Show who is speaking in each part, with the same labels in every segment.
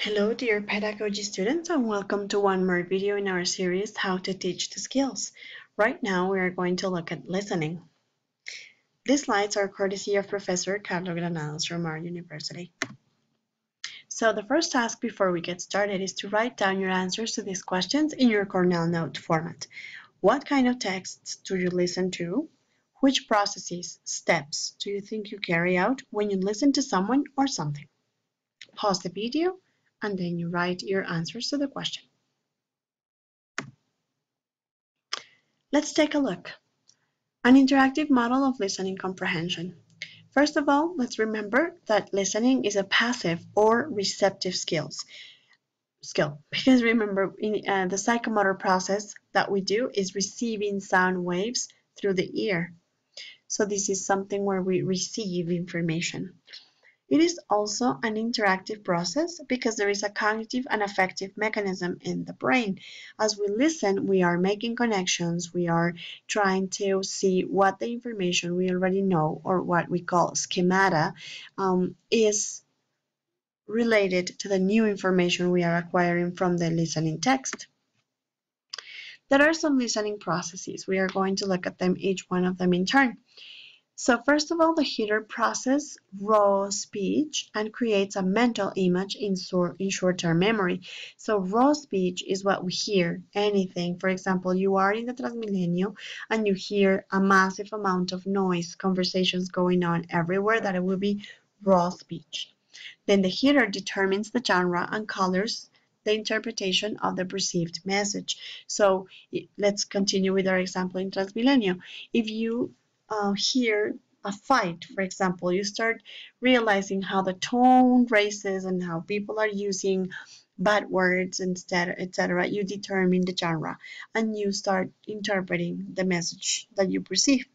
Speaker 1: Hello dear pedagogy students and welcome to one more video in our series How to Teach the Skills. Right now we are going to look at listening. These slides are courtesy of Professor Carlos Granados from our university. So the first task before we get started is to write down your answers to these questions in your Cornell note format. What kind of texts do you listen to? Which processes, steps do you think you carry out when you listen to someone or something? Pause the video and then you write your answers to the question. Let's take a look. An interactive model of listening comprehension. First of all, let's remember that listening is a passive or receptive skill. Because remember, in the psychomotor process that we do is receiving sound waves through the ear. So this is something where we receive information. It is also an interactive process because there is a cognitive and affective mechanism in the brain. As we listen, we are making connections, we are trying to see what the information we already know, or what we call schemata, is related to the new information we are acquiring from the listening text. There are some listening processes. We are going to look at them, each one of them in turn. So first of all, the hearer processes raw speech and creates a mental image in short-term memory. So raw speech is what we hear, anything. For example, you are in the Transmilenio and you hear a massive amount of noise, conversations going on everywhere, that it will be raw speech. Then the hearer determines the genre and colors the interpretation of the perceived message. So let's continue with our example in Transmilenio. If you hear a fight, for example, you start realizing how the tone raises and how people are using bad words instead, etc. You determine the genre and you start interpreting the message that you perceive.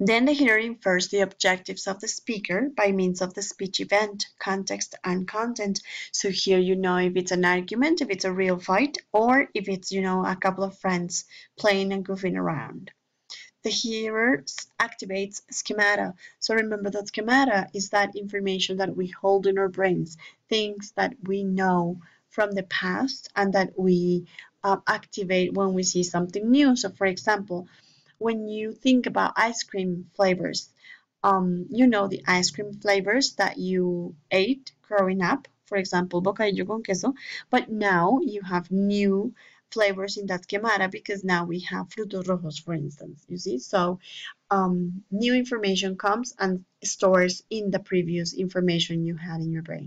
Speaker 1: Then the hearer infers the objectives of the speaker by means of the speech event, context, and content. So here you know if it's an argument, if it's a real fight, or if it's, a couple of friends playing and goofing around. The hearer activates schemata. So remember that schemata is that information that we hold in our brains, things that we know from the past and that we activate when we see something new. So for example, when you think about ice cream flavors, the ice cream flavors that you ate growing up, for example, bocadillo con queso, but now you have new flavors in that schemata because now we have frutos rojos, for instance, you see? So new information comes and stores in the previous information you had in your brain.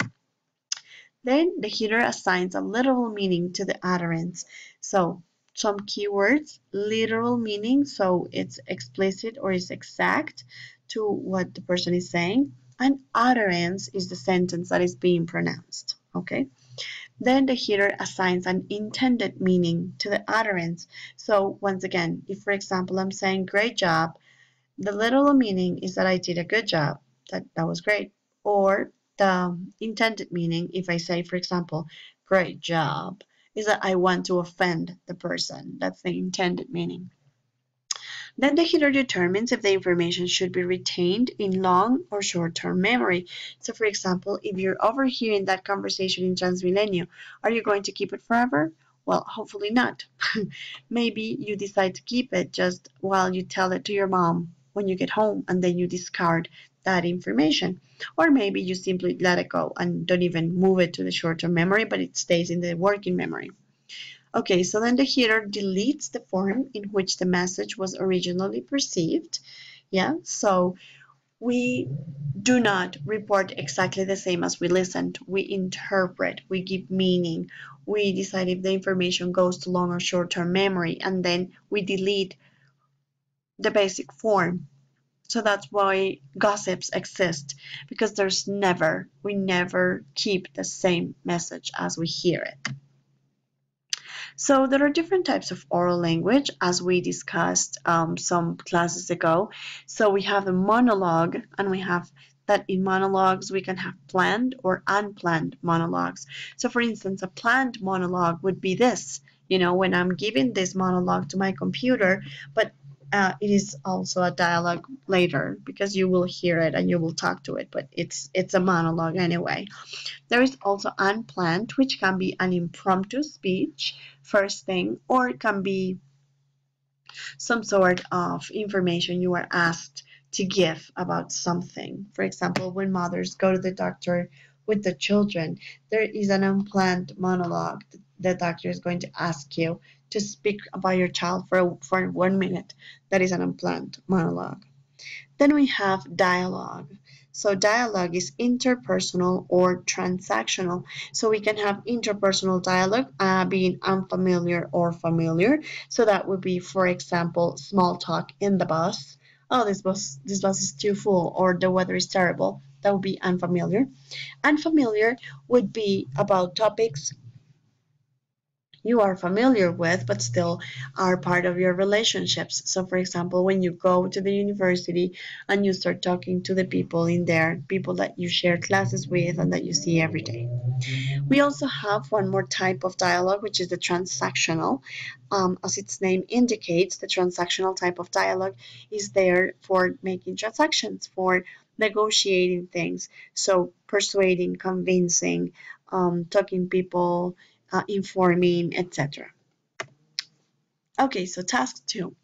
Speaker 1: Then the hearer assigns a literal meaning to the utterance. So some keywords, literal meaning, so it's explicit or it's exact to what the person is saying, and utterance is the sentence that is being pronounced, okay? Then the hearer assigns an intended meaning to the utterance. So once again, if for example I'm saying great job, the literal meaning is that I did a good job, that was great. Or the intended meaning, if I say for example, great job, is that I want to offend the person. That's the intended meaning. Then the hearer determines if the information should be retained in long or short-term memory. So for example, if you're overhearing that conversation in Transmilenio, are you going to keep it forever? Well, hopefully not. Maybe you decide to keep it just while you tell it to your mom when you get home and then you discard that information. Or maybe you simply let it go and don't even move it to the short-term memory, but it stays in the working memory. Okay, so then the hearer deletes the form in which the message was originally perceived. Yeah, so we do not report exactly the same as we listened. We interpret, we give meaning, we decide if the information goes to long or short-term memory, and then we delete the basic form. So that's why gossips exist, because we never keep the same message as we hear it. So there are different types of oral language, as we discussed some classes ago. So we have a monologue, and we have that in monologues we can have planned or unplanned monologues. So for instance, a planned monologue would be this, when I'm giving this monologue to my computer, but it is also a dialogue later because you will hear it and you will talk to it, but it's a monologue anyway. There is also unplanned, which can be an impromptu speech, first thing, or it can be some sort of information you are asked to give about something. For example, when mothers go to the doctor with the children, there is an unplanned monologue. The doctor is going to ask you to speak about your child for 1 minute. That is an unplanned monologue. Then we have dialogue. So dialogue is interpersonal or transactional. So we can have interpersonal dialogue being unfamiliar or familiar. So that would be, for example, small talk in the bus. Oh, this bus is too full, or the weather is terrible. That would be unfamiliar. Unfamiliar would be about topics you are familiar with, but still are part of your relationships. So, for example, when you go to the university and you start talking to the people in there, people that you share classes with and that you see every day. We also have one more type of dialogue, which is the transactional. As its name indicates, the transactional type of dialogue is there for making transactions, for negotiating things. So, persuading, convincing, talking people, informing, etc. Okay, so task 2.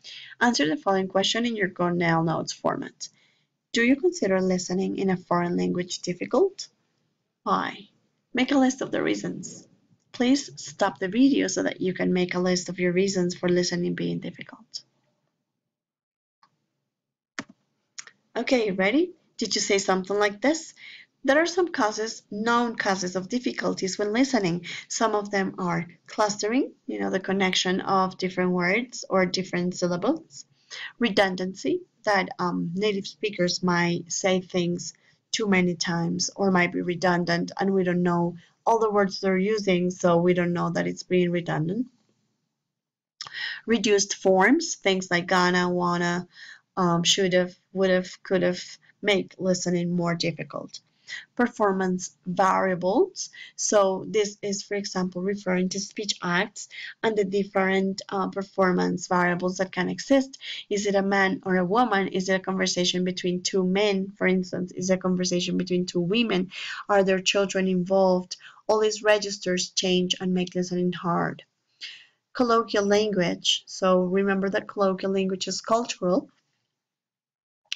Speaker 1: Answer the following question in your Cornell notes format. Do you consider listening in a foreign language difficult? Why? Make a list of the reasons. Please stop the video so that you can make a list of your reasons for listening being difficult. Okay, ready? Did you say something like this? There are some causes, known causes of difficulties when listening. Some of them are clustering, the connection of different words or different syllables. Redundancy, that native speakers might say things too many times or might be redundant and we don't know all the words they're using, so we don't know that it's being redundant. Reduced forms, things like gonna, wanna, should have, would have, could have, make listening more difficult. Performance variables. So this is, for example, referring to speech acts and the different performance variables that can exist. Is it a man or a woman? Is it a conversation between two men, for instance? Is it a conversation between two women? Are there children involved? All these registers change and make listening hard. Colloquial language. So remember that colloquial language is cultural.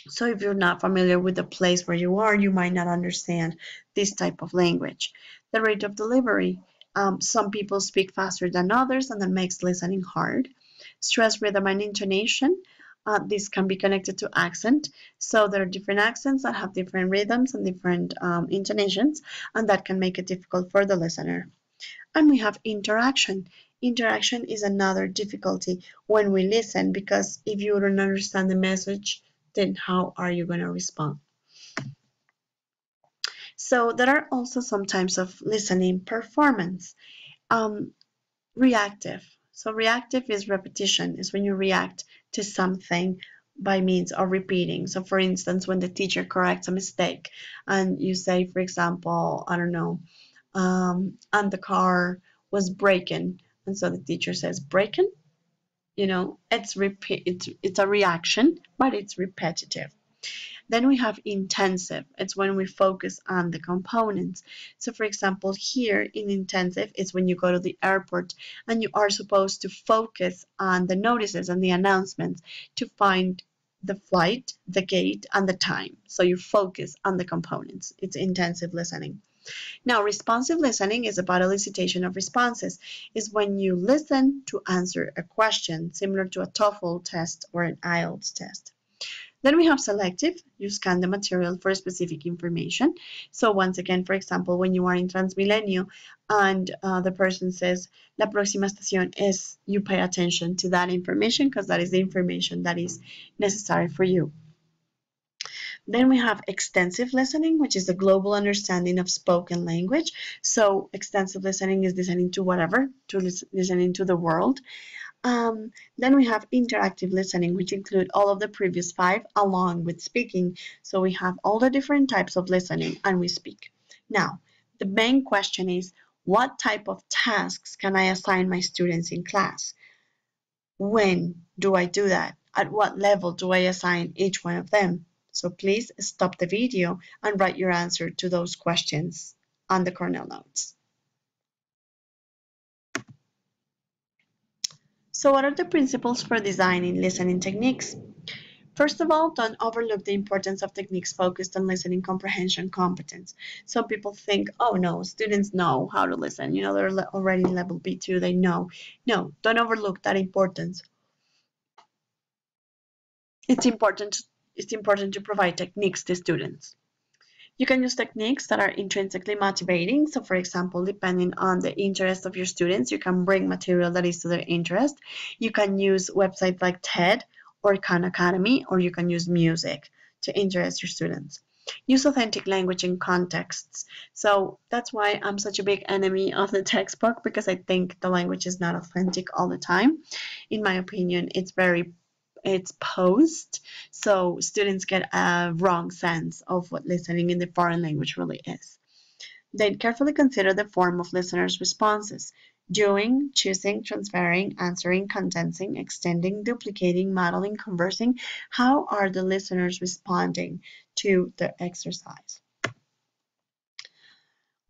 Speaker 1: So if you're not familiar with the place where you are, you might not understand this type of language. The rate of delivery. Some people speak faster than others, and that makes listening hard. Stress, rhythm, and intonation. This can be connected to accent. So there are different accents that have different rhythms and different intonations, and that can make it difficult for the listener. And we have interaction. Interaction is another difficulty when we listen, because if you don't understand the message, then how are you going to respond? So there are also some types of listening performance. Reactive. So reactive is repetition, is when you react to something by means of repeating. So for instance, when the teacher corrects a mistake and you say, for example, I don't know, and the car was braking, and so the teacher says braking, it's a reaction, but it's repetitive. Then we have intensive. It's when we focus on the components. So for example, here in intensive, it's when you go to the airport and you are supposed to focus on the notices and the announcements to find the flight, the gate, and the time. So you focus on the components. It's intensive listening. Now, responsive listening is about elicitation of responses. Is when you listen to answer a question, similar to a TOEFL test or an IELTS test. Then we have selective. You scan the material for specific information. So once again, for example, when you are in Transmilenio and the person says, La próxima estación es, you pay attention to that information because that is the information that is necessary for you. Then we have extensive listening, which is the global understanding of spoken language. So extensive listening is listening to whatever, listening to the world. Then we have interactive listening, which include all of the previous 5 along with speaking. So we have all the different types of listening and we speak. Now, the main question is, what type of tasks can I assign my students in class? When do I do that? At what level do I assign each one of them? So please stop the video and write your answer to those questions on the Cornell notes. So what are the principles for designing listening techniques? First of all, don't overlook the importance of techniques focused on listening comprehension competence. Some people think, oh no, students know how to listen. You know, they're already in level B2, they know. No, don't overlook that importance. It's important, it's important to provide techniques to students. You can use techniques that are intrinsically motivating. So for example, depending on the interest of your students, you can bring material that is to their interest. You can use websites like TED or Khan Academy, or you can use music to interest your students. Use authentic language in contexts. So that's why I'm such a big enemy of the textbook, because I think the language is not authentic all the time. In my opinion, it's posed, so students get a wrong sense of what listening in the foreign language really is. Then carefully consider the form of listeners' responses: doing, choosing, transferring, answering, condensing, extending, duplicating, modeling, conversing. How are the listeners responding to the exercise?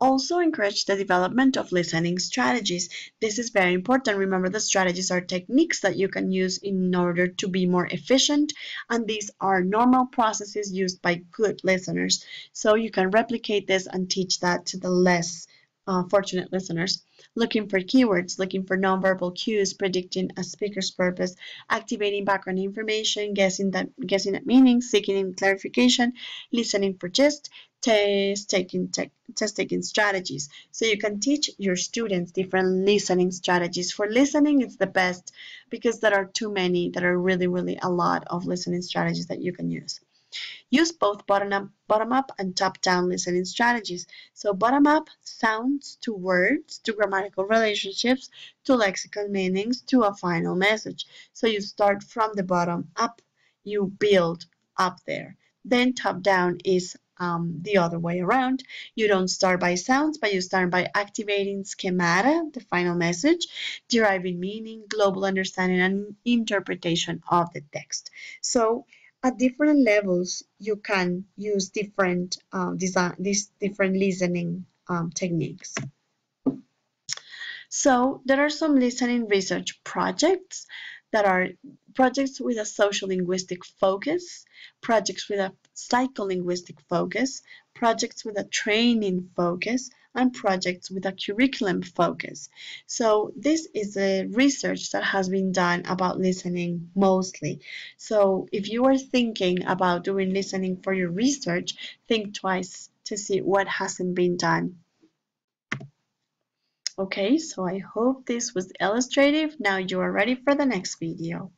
Speaker 1: Also encourage the development of listening strategies. This is very important. Remember, the strategies are techniques that you can use in order to be more efficient, and these are normal processes used by good listeners. So you can replicate this and teach that to the less fortunate listeners. Looking for keywords, looking for nonverbal cues, predicting a speaker's purpose, activating background information, guessing at meaning, seeking clarification, listening for gist, test-taking strategies. So you can teach your students different listening strategies. For listening, it's the best because there are too many. There are really a lot of listening strategies that you can use. Use both bottom-up and top-down listening strategies. So bottom-up sounds to words, to grammatical relationships, to lexical meanings, to a final message. So you start from the bottom up, you build up there. Then top-down is the other way around. You don't start by sounds, but you start by activating schemata, the final message, deriving meaning, global understanding, and interpretation of the text. So at different levels, you can use different different listening techniques. So there are some listening research projects that are projects with a sociolinguistic focus, projects with a psycholinguistic focus, projects with a training focus, and projects with a curriculum focus. So this is a research that has been done about listening mostly. So if you are thinking about doing listening for your research, think twice to see what hasn't been done. Okay, so I hope this was illustrative. Now you are ready for the next video.